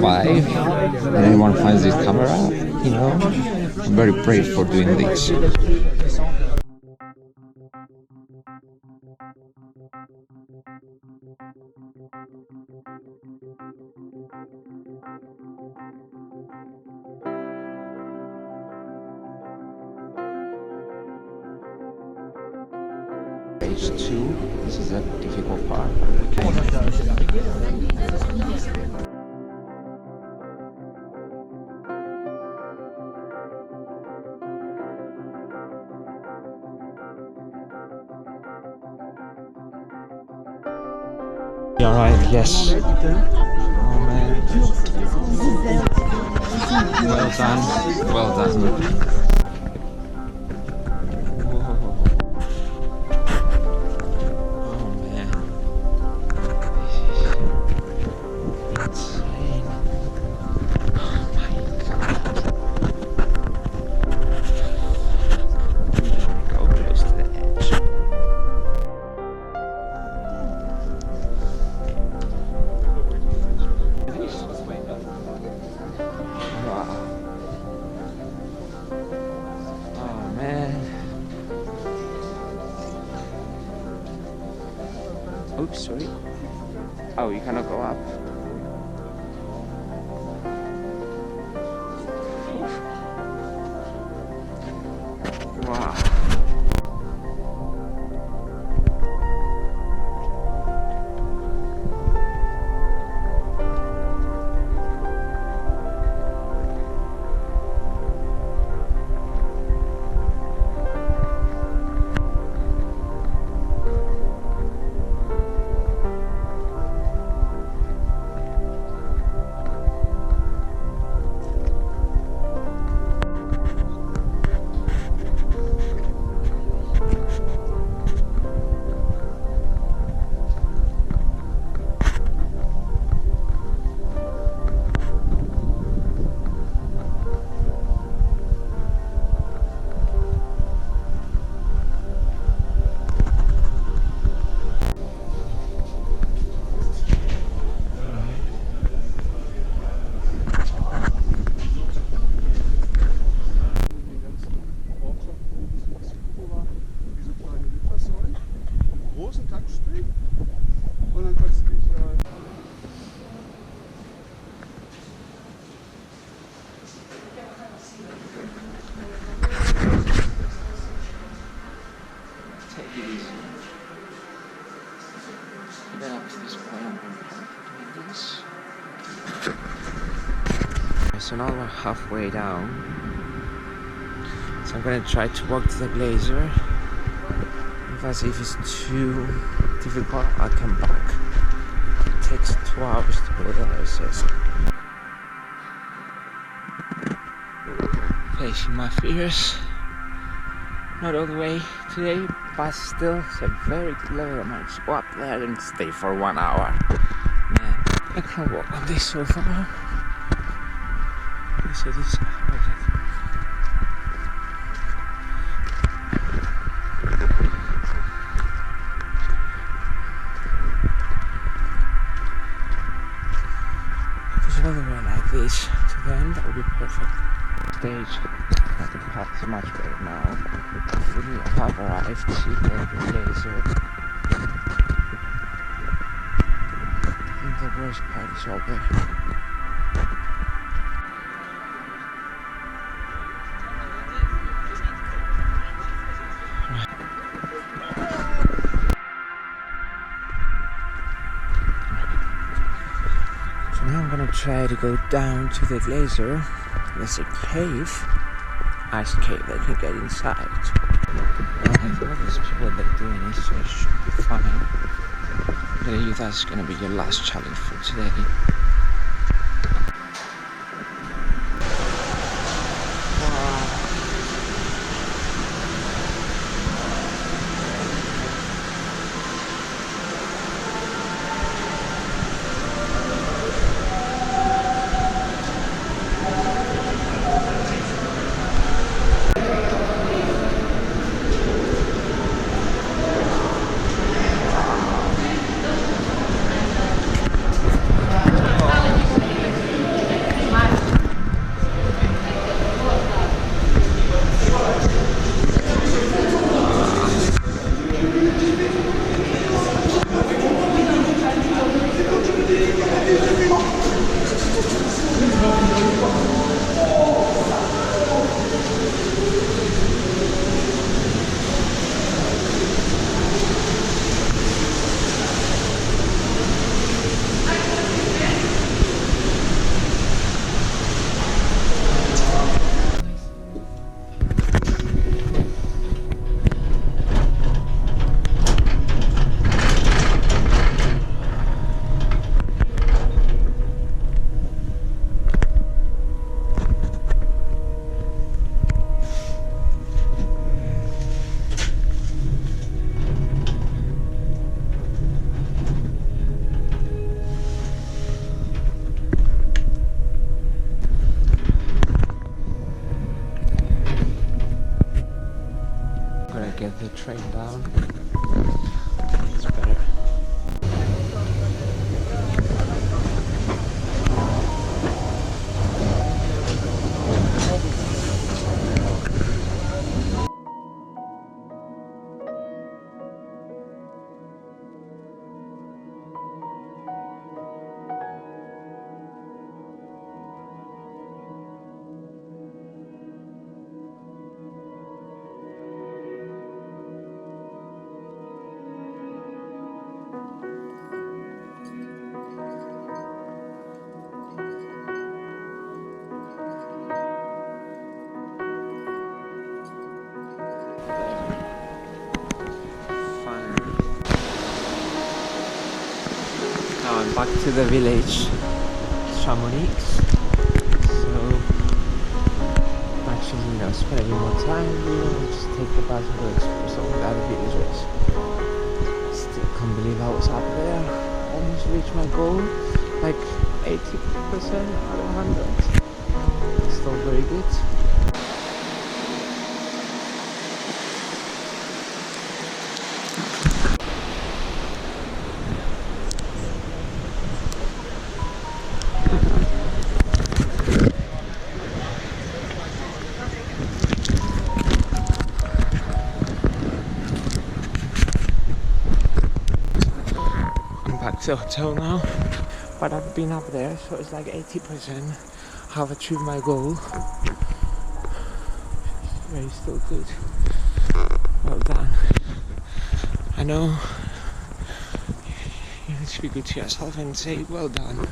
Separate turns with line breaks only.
survive and anyone finds this camera, you know, I'm very brave for doing this. Stage 2, this is a difficult part. Alright, yes. Oh man. Well done. Well done. Oops, sorry. Oh, you cannot go up. Wow. So now we're halfway down, so I'm gonna try to walk to the glacier. If it's too difficult, I'll come back. It takes 2 hours to go there, it says. Facing my fears, not all the way today, but still it's a very good level. I might go up there and stay for 1 hour. Man, I can't walk on this so far. So this all the way like this to the end, that would be perfect. Stage, I think the path is much better now. We have arrived to the glacier. And the worst part is over. Try to go down to the glacier. There's a cave, ice cave that can get inside. I think all these people that are doing this should be fine. I believe that's gonna be your last challenge for today. the train down. It's better. Now I'm back to the village, Chamonix. So actually, spend any more time here, just take the bus and go explore some of the other villages. Still can't believe I was up there. Almost reached my goal, like 80% out of 100. Still very good. Back to the hotel now, but I've been up there, so it's like 80%. I've achieved my goal. Very still good. Well done. I know you need to be good to yourself and say well done.